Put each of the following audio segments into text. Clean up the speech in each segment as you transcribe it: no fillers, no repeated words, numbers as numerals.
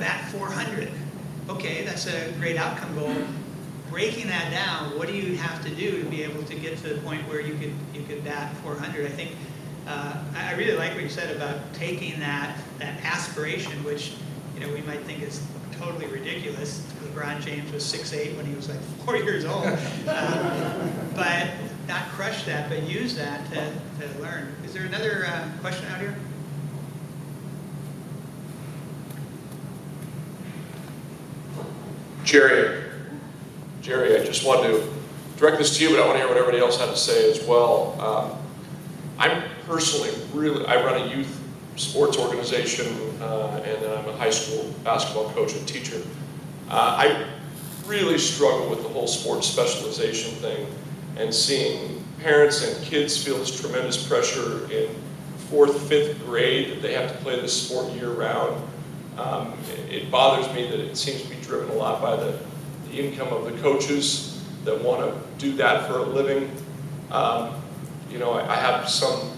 bat 400. Okay, that's a great outcome goal. Breaking that down, what do you have to do to be able to get to the point where you could bat 400? I think I really like what you said about taking that aspiration, which we might think is totally ridiculous. LeBron James was 6'8" when he was like 4 years old, but not crush that, but use that to learn. Is there another question out here? Jerry, I just wanted to direct this to you, but I want to hear what everybody else had to say as well. I'm personally I run a youth sports organization, and then I'm a high school basketball coach and teacher. I really struggle with the whole sports specialization thing and seeing parents and kids feel this tremendous pressure in 4th, 5th grade that they have to play this sport year-round. It bothers me that it seems to be driven a lot by the income of the coaches that want to do that for a living. I have some,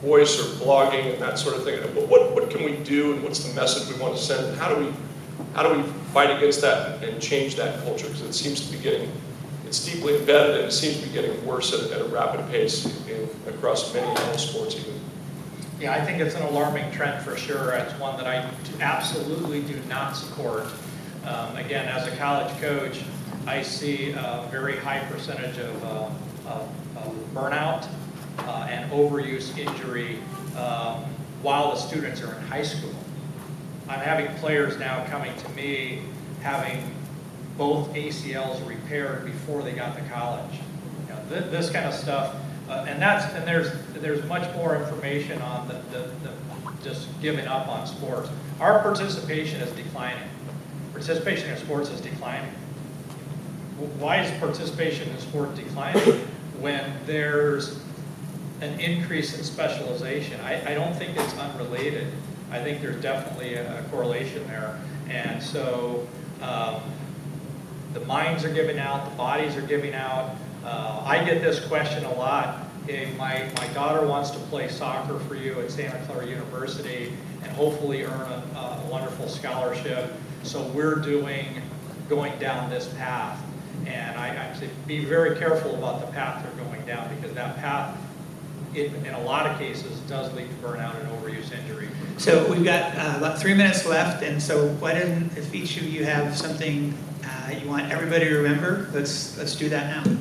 voice or blogging and that sort of thing. What can we do, and what's the message we want to send? And how do we fight against that and change that culture? Because it seems to be it's deeply embedded, and it seems to be getting worse at a rapid pace across many sports even. Yeah, I think it's an alarming trend for sure. It's one that I absolutely do not support. Again, as a college coach, I see a very high percentage of burnout and overuse injury while the students are in high school. I'm having players now coming to me having both ACLs repaired before they got to college. This kind of stuff, and there's much more information on the just giving up on sports. Our participation is declining. Participation in sports is declining. Why is participation in sport declining when there's an increase in specialization? I don't think it's unrelated. I think there's definitely a correlation there. And so the minds are giving out, the bodies are giving out. I get this question a lot. Hey, my daughter wants to play soccer for you at Santa Clara University and hopefully earn a wonderful scholarship. So we're going down this path. And I say be very careful about the path they're going down, because that path, in a lot of cases, does lead to burnout and overuse injury. So we've got about 3 minutes left, and so why don't, if each of you have something you want everybody to remember, let's do that now.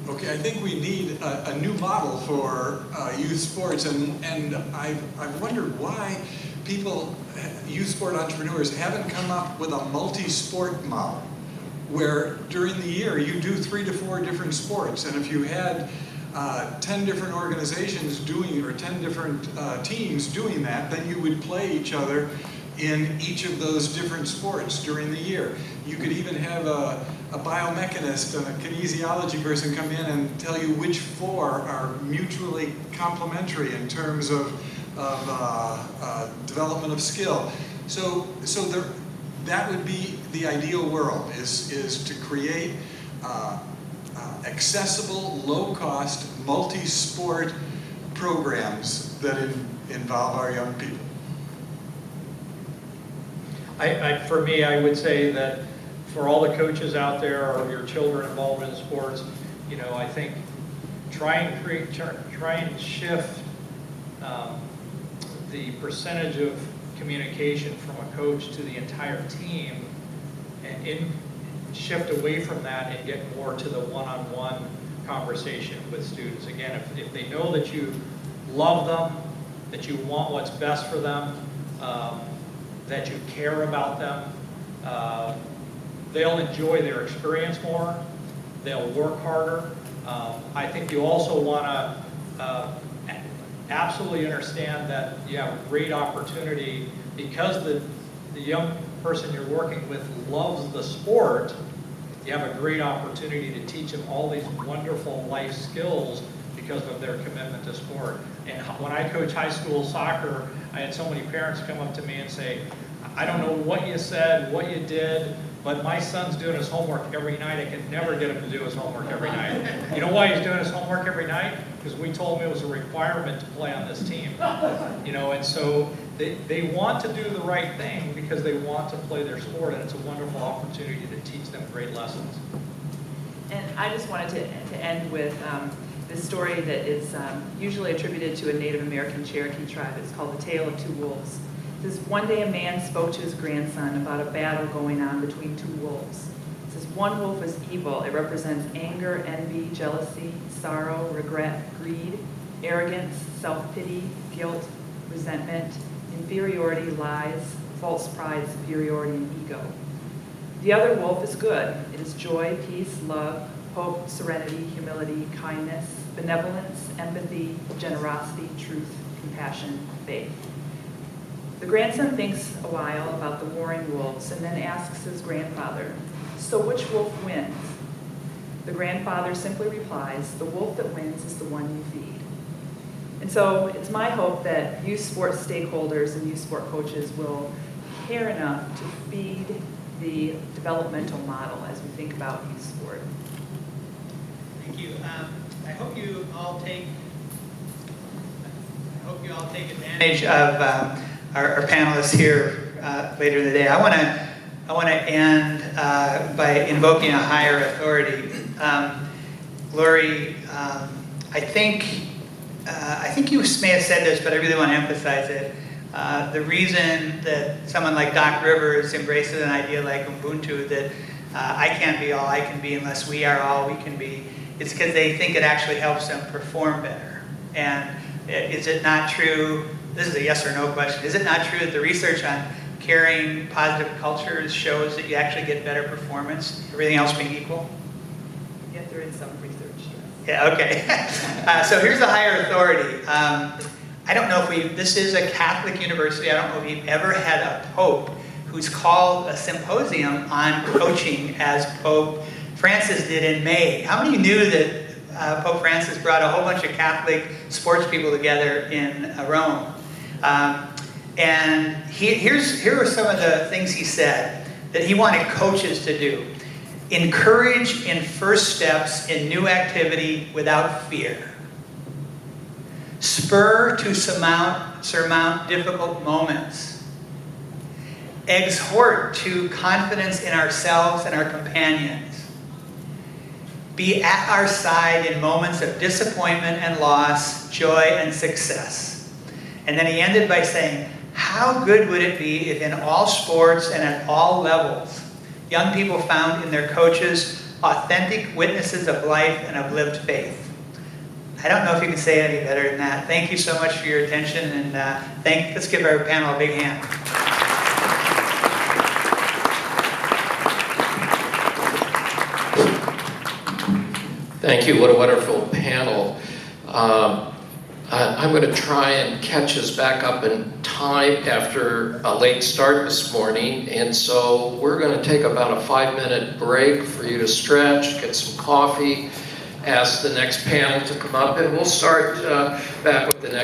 Okay, I think we need a new model for youth sports, and I've wondered why youth sport entrepreneurs haven't come up with a multi-sport model where during the year you do 3 to 4 different sports, and if you had 10 different organizations doing, or 10 different teams doing that, then you would play each other in each of those different sports during the year. You could even have a biomechanist and a kinesiology person come in and tell you which 4 are mutually complementary in terms of development of skill. So that would be the ideal world, is to create accessible, low-cost, multi-sport programs that involve our young people. For me, I would say that for all the coaches out there or your children involved in sports, I think try and shift the percentage of communication from a coach to the entire team, and shift away from that and get more to the one-on-one conversation with students. Again, if they know that you love them, that you want what's best for them, that you care about them, they'll enjoy their experience more, they'll work harder. I think you also want to absolutely understand that you have a great opportunity, because the young person you're working with loves the sport. You have a great opportunity to teach them all these wonderful life skills because of their commitment to sport. And when I coach high school soccer, I had so many parents come up to me and say, I don't know what you said, what you did, but my son's doing his homework every night. I could never get him to do his homework every night. You know why he's doing his homework every night? Because we told him it was a requirement to play on this team. And so They want to do the right thing because they want to play their sport, and it's a wonderful opportunity to teach them great lessons. And I just wanted to end with this story that is usually attributed to a Native American Cherokee tribe. It's called The Tale of Two Wolves. It says, one day a man spoke to his grandson about a battle going on between two wolves. It says, one wolf is evil. It represents anger, envy, jealousy, sorrow, regret, greed, arrogance, self-pity, guilt, resentment, inferiority, lies, false pride, superiority, and ego. The other wolf is good. It is joy, peace, love, hope, serenity, humility, kindness, benevolence, empathy, generosity, truth, compassion, faith. The grandson thinks a while about the warring wolves and then asks his grandfather, so which wolf wins? The grandfather simply replies, the wolf that wins is the one you feed. And so it's my hope that youth sports stakeholders and youth sport coaches will care enough to feed the developmental model as we think about youth sport. Thank you. I hope you all take advantage of our panelists here later in the day. I want to end by invoking a higher authority. Lori, I think you may have said this, but I really want to emphasize it. The reason that someone like Doc Rivers embraces an idea like Ubuntu, that I can't be all I can be unless we are all we can be, is because they think it actually helps them perform better. And is it not true, this is a yes or no question, is it not true that the research on carrying positive cultures shows that you actually get better performance, everything else being equal? Yet there is some research, yes. Yeah, okay. So here's the higher authority. I don't know if this is a Catholic university, I don't know if we've ever had a pope who's called a symposium on coaching as Pope Francis did in May. How many knew that Pope Francis brought a whole bunch of Catholic sports people together in Rome? And here are some of the things he said that he wanted coaches to do. Encourage in first steps in new activity without fear. Spur to surmount difficult moments. Exhort to confidence in ourselves and our companions. Be at our side in moments of disappointment and loss, joy and success. And then he ended by saying, how good would it be if in all sports and at all levels, young people found in their coaches authentic witnesses of life and of lived faith. I don't know if you can say it any better than that. Thank you so much for your attention, and let's give our panel a big hand. Thank you. What a wonderful panel. I'm going to try and catch us back up in time after a late start this morning, and so we're going to take about a 5-minute break for you to stretch, get some coffee, ask the next panel to come up, and we'll start back with the next